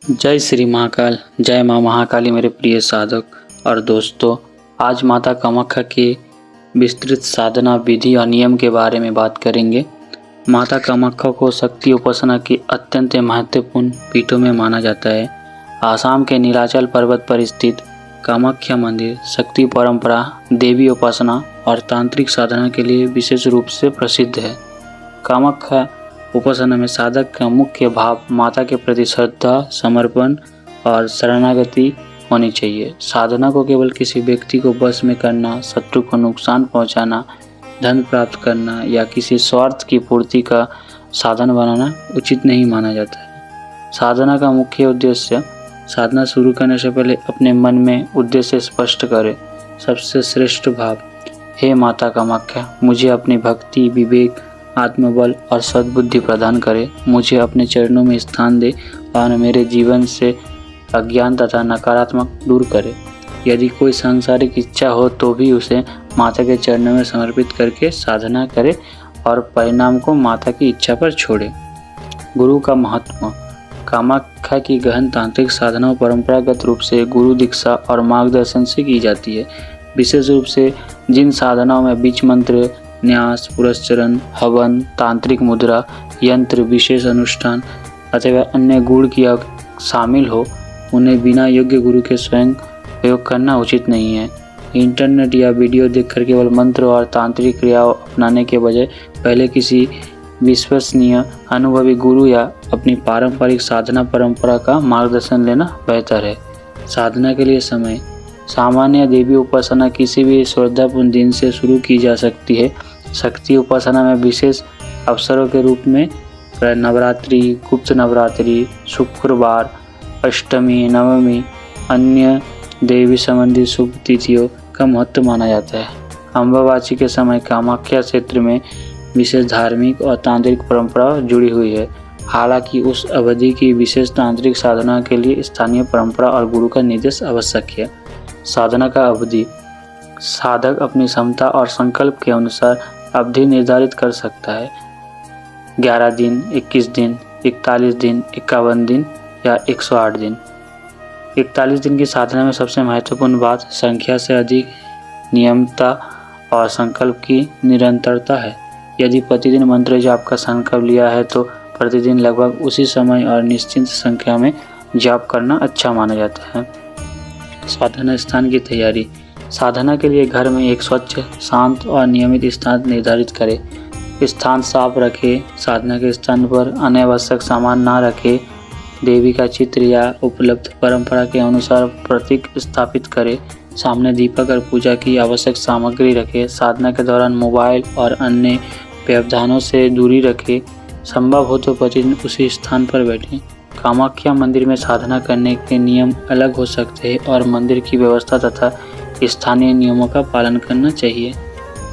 जय श्री महाकाल, जय माँ महाकाली। मेरे प्रिय साधक और दोस्तों, आज माता कामाख्या के विस्तृत साधना विधि और नियम के बारे में बात करेंगे। माता कामाख्या को शक्ति उपासना की अत्यंत महत्वपूर्ण पीठों में माना जाता है। आसाम के नीलाचल पर्वत पर स्थित कामाख्या मंदिर शक्ति परंपरा, देवी उपासना और तांत्रिक साधना के लिए विशेष रूप से प्रसिद्ध है। कामाख्या उपासना में साधक का मुख्य भाव माता के प्रति श्रद्धा, समर्पण और शरणागति होनी चाहिए। साधना को केवल किसी व्यक्ति को वश में करना, शत्रु को नुकसान पहुंचाना, धन प्राप्त करना या किसी स्वार्थ की पूर्ति का साधन बनाना उचित नहीं माना जाता है। साधना का मुख्य उद्देश्य। साधना शुरू करने से पहले अपने मन में उद्देश्य स्पष्ट करें। सबसे श्रेष्ठ भाव, हे माता कामाख्या, मुझे अपनी भक्ति, विवेक, आत्मबल और सद्बुद्धि प्रदान करे। मुझे अपने चरणों में स्थान दे और मेरे जीवन से अज्ञान तथा नकारात्मक दूर करे। यदि कोई सांसारिक इच्छा हो तो भी उसे माता के चरणों में समर्पित करके साधना करे और परिणाम को माता की इच्छा पर छोड़े। गुरु का महत्व। कामाख्या की गहन तांत्रिक साधना परंपरागत रूप से गुरु दीक्षा और मार्गदर्शन से की जाती है। विशेष रूप से जिन साधनाओं में बीज मंत्र, न्यास, पुरस्चरण, हवन, तांत्रिक मुद्रा, यंत्र, विशेष अनुष्ठान अथवा अन्य गुण किया शामिल हो, उन्हें बिना योग्य गुरु के स्वयं प्रयोग करना उचित नहीं है। इंटरनेट या वीडियो देखकर केवल मंत्र और तांत्रिक क्रियाओं अपनाने के बजाय पहले किसी विश्वसनीय अनुभवी गुरु या अपनी पारंपरिक साधना परंपरा का मार्गदर्शन लेना बेहतर है। साधना के लिए समय। सामान्य देवी उपासना किसी भी श्रद्धापूर्ण दिन से शुरू की जा सकती है। शक्ति उपासना में विशेष अवसरों के रूप में नवरात्रि, गुप्त नवरात्रि, शुक्रवार, अष्टमी, नवमी, अन्य देवी संबंधी शुभ तिथियों का महत्व माना जाता है। अम्बाबाची के समय कामाख्या क्षेत्र में विशेष धार्मिक और तांत्रिक परंपरा जुड़ी हुई है। हालांकि उस अवधि की विशेष तांत्रिक साधना के लिए स्थानीय परंपरा और गुरु का निर्देश आवश्यक है। साधना का अवधि। साधक अपनी क्षमता और संकल्प के अनुसार अवधि निर्धारित कर सकता है। 11 दिन, 21 दिन, 41 दिन, 51 दिन या 108 दिन। 41 दिन की साधना में सबसे महत्वपूर्ण बात संख्या से अधिक नियमितता और संकल्प की निरंतरता है। यदि प्रतिदिन मंत्र जाप का संकल्प लिया है तो प्रतिदिन लगभग उसी समय और निश्चित संख्या में जाप करना अच्छा माना जाता है। साधना स्थान की तैयारी। साधना के लिए घर में एक स्वच्छ, शांत और नियमित स्थान निर्धारित करें। स्थान साफ रखें। साधना के स्थान पर अनावश्यक सामान ना रखें। देवी का चित्र या उपलब्ध परंपरा के अनुसार प्रतीक स्थापित करें। सामने दीपक और पूजा की आवश्यक सामग्री रखें। साधना के दौरान मोबाइल और अन्य व्यवधानों से दूरी रखें। संभव हो तो प्रतिदिन उसी स्थान पर बैठें। कामाख्या मंदिर में साधना करने के नियम अलग हो सकते हैं और मंदिर की व्यवस्था तथा स्थानीय नियमों का पालन करना चाहिए।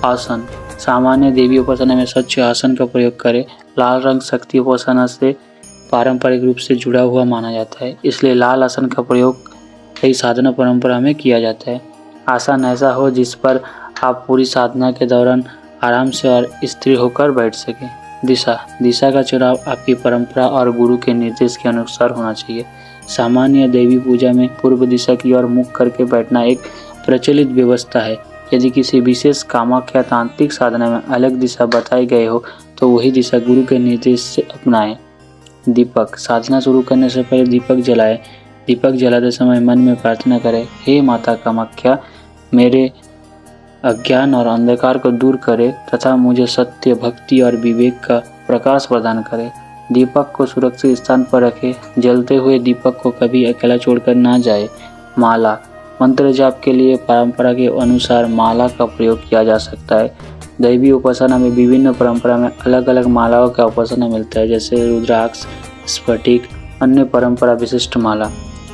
आसन। सामान्य देवी उपासना में स्वच्छ आसन का प्रयोग करें। लाल रंग शक्ति उपासना से पारंपरिक रूप से जुड़ा हुआ माना जाता है, इसलिए लाल आसन का प्रयोग कई साधना परंपरा में किया जाता है। आसन ऐसा हो जिस पर आप पूरी साधना के दौरान आराम से और स्थिर होकर बैठ सकें। दिशा का चुनाव आपकी परंपरा और गुरु के निर्देश के अनुसार होना चाहिए। सामान्य देवी पूजा में पूर्व दिशा की ओर मुख करके बैठना एक प्रचलित व्यवस्था है। यदि किसी विशेष कामाख्या तांत्रिक साधना में अलग दिशा बताई गई हो तो वही दिशा गुरु के निर्देश से अपनाएं। दीपक। साधना शुरू करने से पहले दीपक जलाएं। दीपक जलाते समय मन में प्रार्थना करें, हे माता कामाख्या, मेरे अज्ञान और अंधकार को दूर करे तथा मुझे सत्य, भक्ति और विवेक का प्रकाश प्रदान करे। दीपक को सुरक्षित स्थान पर रखें। जलते हुए दीपक को कभी अकेला छोड़कर ना जाए। माला। मंत्र जाप के लिए परंपरा के अनुसार माला का प्रयोग किया जा सकता है। दैवी उपासना में विभिन्न परंपरा में अलग अलग मालाओं का उपासना मिलता है, जैसे रुद्राक्ष, स्फटिक, अन्य परंपरा विशिष्ट माला।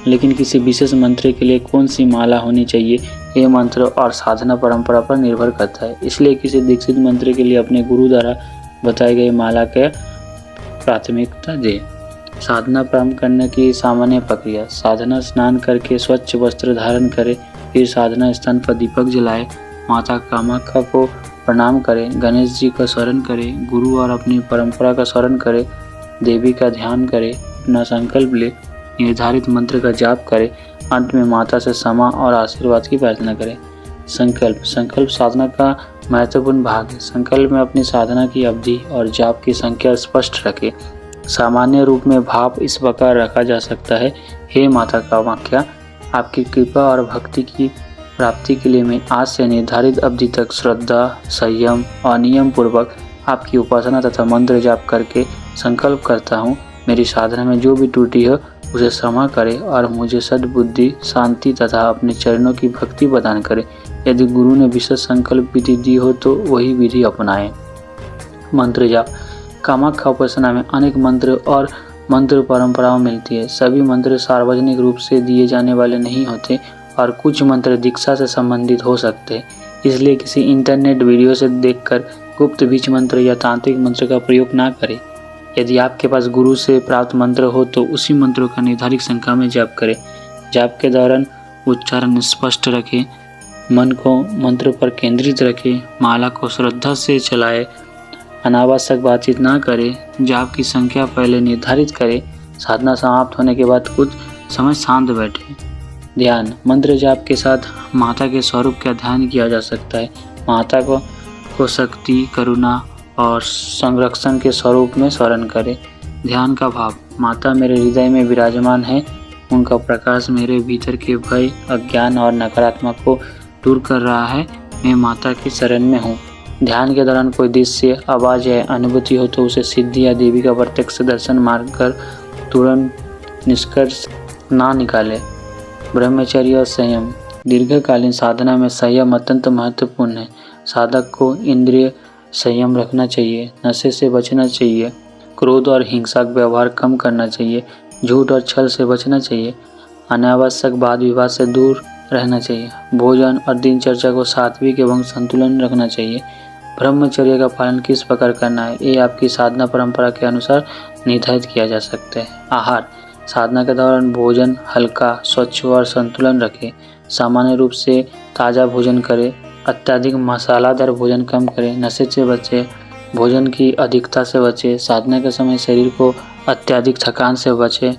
लेकिन किसी विशेष मंत्र के लिए कौन सी माला होनी चाहिए, ये मंत्र और साधना परंपरा पर निर्भर करता है। इसलिए किसी दीक्षित मंत्र के लिए अपने गुरु द्वारा बताई गई माला के प्राथमिकता दें। साधना प्रारंभ करने की सामान्य प्रक्रिया। साधना स्नान करके स्वच्छ वस्त्र धारण करें, फिर साधना स्थान पर दीपक जलाएं, माता कामाख्या को प्रणाम करें, गणेश जी का स्मरण करें, गुरु और अपनी परंपरा का स्मरण करें, देवी का ध्यान करें, अपना संकल्प ले निर्धारित मंत्र का जाप करें। अंत में माता से क्षमा और आशीर्वाद की प्रार्थना करें। संकल्प साधना का महत्वपूर्ण भाग है। संकल्प में अपनी साधना की अवधि और जाप की संख्या स्पष्ट रखें। सामान्य रूप में भाव इस प्रकार रखा जा सकता है, हे माता कामाख्या, आपकी कृपा और भक्ति की प्राप्ति के लिए मैं आज से निर्धारित अवधि तक श्रद्धा, संयम और नियम पूर्वक आपकी उपासना तथा मंत्र जाप करके संकल्प करता हूँ। मेरी साधना में जो भी त्रुटि हो उसे क्षमा करें और मुझे सद्बुद्धि, शांति तथा अपने चरणों की भक्ति प्रदान करें। यदि गुरु ने विशेष संकल्प विधि दी हो तो वही विधि अपनाएं। मंत्र जाप। कामाख्या उपासना में अनेक मंत्र और मंत्र परंपराओं मिलती है। सभी मंत्र सार्वजनिक रूप से दिए जाने वाले नहीं होते और कुछ मंत्र दीक्षा से संबंधित हो सकते हैं। इसलिए किसी इंटरनेट वीडियो से देखकर गुप्त बीज मंत्र या तांत्रिक मंत्र का प्रयोग ना करें। यदि आपके पास गुरु से प्राप्त मंत्र हो तो उसी मंत्रों का निर्धारित संख्या में जाप करें। जाप के दौरान उच्चारण स्पष्ट रखें, मन को मंत्र पर केंद्रित रखें, माला को श्रद्धा से चलाएं, अनावश्यक बातचीत ना करें। जाप की संख्या पहले निर्धारित करें। साधना समाप्त होने के बाद कुछ समय शांत बैठें। ध्यान। मंत्र जाप के साथ माता के स्वरूप का ध्यान किया जा सकता है। माता को शक्ति, करुणा और संरक्षण के स्वरूप में स्मरण करें। ध्यान का भाव। माता मेरे हृदय में विराजमान है। उनका प्रकाश मेरे भीतर के भय, अज्ञान और नकारात्मक को दूर कर रहा है। मैं माता की शरण में हूँ। ध्यान के दौरान कोई दृश्य, आवाज़ या अनुभूति हो तो उसे सिद्धि या देवी का प्रत्यक्ष दर्शन मानकर तुरंत निष्कर्ष ना निकालें। ब्रह्मचर्य और संयम। दीर्घकालीन साधना में संयम अत्यंत महत्वपूर्ण है। साधक को इंद्रिय संयम रखना चाहिए, नशे से बचना चाहिए, क्रोध और हिंसा का व्यवहार कम करना चाहिए, झूठ और छल से बचना चाहिए, अनावश्यक वाद विवाद से दूर रहना चाहिए, भोजन और दिनचर्या को सात्विक एवं संतुलन रखना चाहिए। ब्रह्मचर्य का पालन किस प्रकार करना है, ये आपकी साधना परंपरा के अनुसार निर्धारित किया जा सकता है। आहार। साधना के दौरान भोजन हल्का, स्वच्छ और संतुलन रखें। सामान्य रूप से ताज़ा भोजन करें। अत्यधिक मसालादार भोजन कम करें। नशे से बचें, भोजन की अधिकता से बचें। साधना के समय शरीर को अत्यधिक थकान से बचें।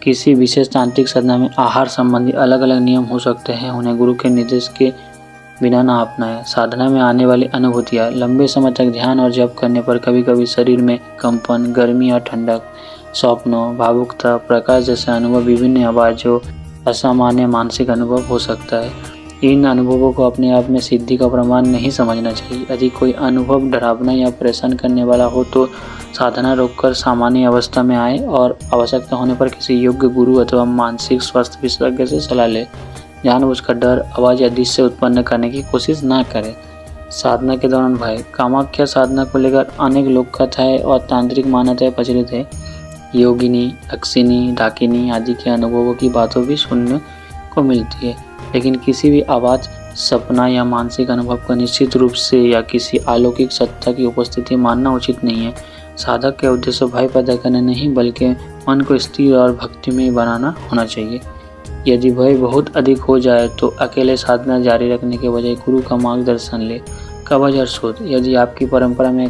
किसी विशेष तांत्रिक साधना में आहार संबंधी अलग अलग नियम हो सकते हैं, उन्हें गुरु के निर्देश के बिना ना अपनाएं। साधना में आने वाली अनुभूतियाँ। लंबे समय तक ध्यान और जप करने पर कभी कभी शरीर में कंपन, गर्मी और ठंडक, स्वप्नों, भावुकता, प्रकाश जैसे अनुभव, विभिन्न आवाज़ों, असामान्य मानसिक अनुभव हो सकता है। इन अनुभवों को अपने आप में सिद्धि का प्रमाण नहीं समझना चाहिए। यदि कोई अनुभव डरावना या परेशान करने वाला हो तो साधना रोककर सामान्य अवस्था में आए और आवश्यकता होने पर किसी योग्य गुरु अथवा मानसिक स्वास्थ्य विशेषज्ञ से सलाह ले। जानबूझकर डर, आवाज़ या दृश्य उत्पन्न करने की कोशिश ना करें। साधना के दौरान भय। कामाख्या साधना को लेकर अनेक लोक कथाएं और तांत्रिक मान्यताएं प्रचलित है। योगिनी, अक्षिनी, डाकिनी आदि के अनुभवों की बातों भी सुनने को मिलती है, लेकिन किसी भी आवाज़, सपना या मानसिक अनुभव को निश्चित रूप से या किसी अलौकिक सत्ता की उपस्थिति मानना उचित नहीं है। साधक के उद्देश्य भय पैदा करना नहीं बल्कि मन को स्थिर और भक्तिमय बनाना होना चाहिए। यदि भय बहुत अधिक हो जाए तो अकेले साधना जारी रखने के बजाय गुरु का मार्गदर्शन ले। कवच और स्रोत। यदि आपकी परंपरा में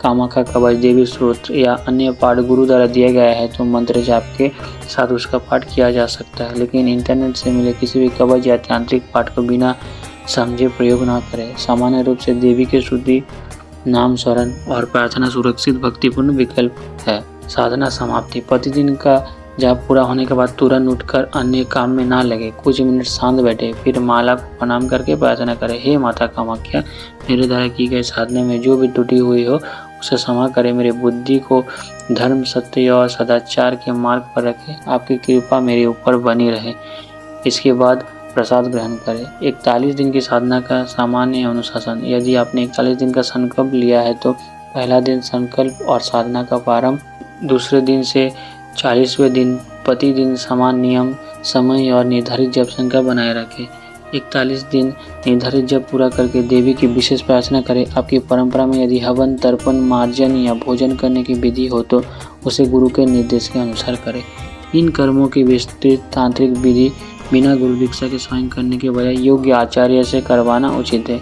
कामाख्या कवच, देवी स्रोत या अन्य पाठ गुरु द्वारा दिया गया है तो मंत्र जाप के साथ उसका पाठ किया जा सकता है, लेकिन इंटरनेट से मिले किसी भी कवच या तांत्रिक पाठ को बिना समझे प्रयोग न करें। सामान्य रूप से देवी के स्तुति, नाम स्मरण और प्रार्थना सुरक्षित भक्तिपूर्ण विकल्प है। साधना समाप्ति। प्रतिदिन का जाप पूरा होने के बाद तुरंत उठकर अन्य काम में ना लगे। कुछ मिनट शांत बैठे, फिर माला को प्रणाम करके प्रार्थना करें। हे माता कामाख्या, मेरे द्वारा की गई साधना में जो भी त्रुटि हुई हो उसे क्षमा करें। मेरे बुद्धि को धर्म, सत्य और सदाचार के मार्ग पर रखें। आपकी कृपा मेरे ऊपर बनी रहे। इसके बाद प्रसाद ग्रहण करें। 41 दिन की साधना का सामान्य अनुशासन। यदि आपने 41 दिन का संकल्प लिया है तो पहला दिन संकल्प और साधना का प्रारंभ, दूसरे दिन से 40वें दिन प्रतिदिन समान नियम, समय और निर्धारित जप संख्या बनाए रखें। 41 दिन निर्धारित जप पूरा करके देवी की विशेष प्रार्थना करें। आपकी परंपरा में यदि हवन, तर्पण, मार्जन या भोजन करने की विधि हो तो उसे गुरु के निर्देश के अनुसार करें। इन कर्मों की विस्तृत तांत्रिक विधि बिना गुरु दीक्षा के स्वयं करने के बजाय योग्य आचार्य से करवाना उचित है।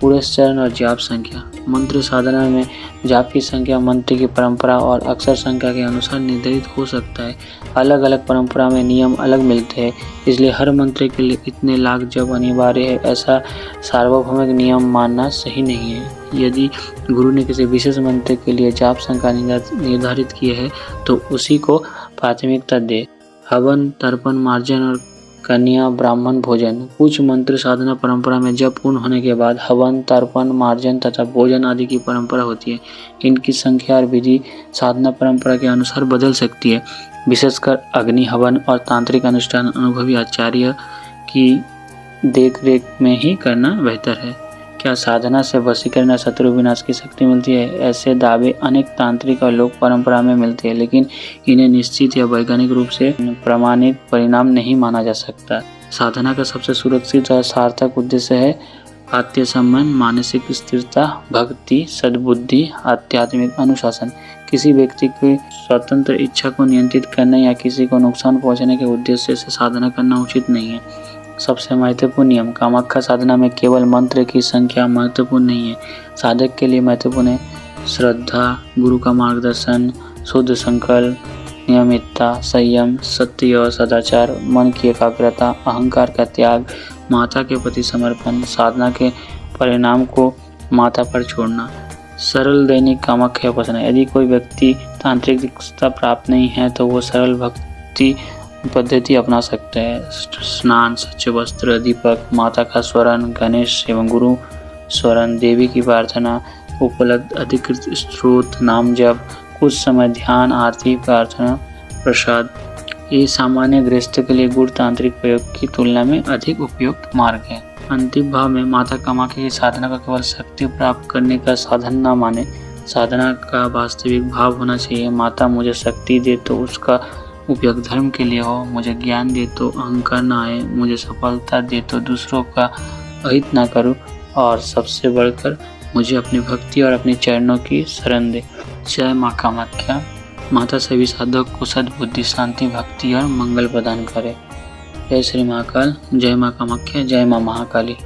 पूरे चरण और जाप संख्या। मंत्र साधना में जाप की संख्या मंत्र की परंपरा और अक्षर संख्या के अनुसार निर्धारित हो सकता है। अलग अलग परंपरा में नियम अलग मिलते हैं, इसलिए हर मंत्र के लिए इतने लाख जप अनिवार्य है ऐसा सार्वभौमिक नियम मानना सही नहीं है। यदि गुरु ने किसी विशेष मंत्र के लिए जाप संख्या निर्धारित की है तो उसी को प्राथमिकता दे। हवन, तर्पण, मार्जन और कन्या ब्राह्मण भोजन। कुछ मंत्र साधना परंपरा में जप पूर्ण होने के बाद हवन, तर्पण, मार्जन तथा भोजन आदि की परंपरा होती है। इनकी संख्या और विधि साधना परंपरा के अनुसार बदल सकती है। विशेषकर अग्नि हवन और तांत्रिक अनुष्ठान अनुभवी आचार्य की देखरेख में ही करना बेहतर है। क्या साधना से वशीकरण या शत्रु विनाश की शक्ति मिलती है? ऐसे दावे अनेक तांत्रिक और लोक परंपरा में मिलते हैं, लेकिन इन्हें निश्चित या वैज्ञानिक रूप से प्रमाणित परिणाम नहीं माना जा सकता। साधना का सबसे सुरक्षित और सार्थक उद्देश्य है आत्मसम्मान, मानसिक स्थिरता, भक्ति, सद्बुद्धि, आध्यात्मिक अनुशासन। किसी व्यक्ति की स्वतंत्र इच्छा को नियंत्रित करने या किसी को नुकसान पहुंचाने के उद्देश्य से साधना करना उचित नहीं है। सबसे महत्वपूर्ण नियम। कामाख्या साधना में केवल मंत्र की संख्या महत्वपूर्ण नहीं है, साधक के लिए महत्वपूर्ण है श्रद्धा, गुरु का मार्गदर्शन, शुद्ध संकल्प, नियमितता, संयम, सत्य और सदाचार, मन की एकाग्रता, अहंकार का त्याग, माता के प्रति समर्पण, साधना के परिणाम को माता पर छोड़ना। सरल दैनिक कामाख्या उपासना। यदि कोई व्यक्ति तांत्रिक दीक्षा प्राप्त नहीं है तो वो सरल भक्ति पद्धति अपना सकते हैं। स्नान, स्वच्छ वस्त्र, दीपक, माता का स्वरण, गणेश एवं गुरु स्वरण, देवी की प्रार्थना, उपलब्ध अधिकृत स्रोत, नाम जप, कुछ समय ध्यान, आरती, प्रार्थना, प्रसाद। ये सामान्य गृहस्थ के लिए गुरु तांत्रिक प्रयोग की तुलना में अधिक उपयुक्त मार्ग है। अंतिम भाव में माता कामाख्या की साधना को केवल शक्ति प्राप्त करने का साधन न माने, साधना का वास्तविक भाव होना चाहिए। माता मुझे शक्ति दे तो उसका उपयोग धर्म के लिए हो, मुझे ज्ञान दे तो अहंकार न आए, मुझे सफलता दे तो दूसरों का अहित ना करूं, और सबसे बढ़कर मुझे अपनी भक्ति और अपने चरणों की शरण दे। जय माँ कामाख्या। माता सभी साधक को सद्बुद्धि, शांति, भक्ति और मंगल प्रदान करे। जय श्री महाकाल। जय माँ कामाख्या। जय माँ महाकाली।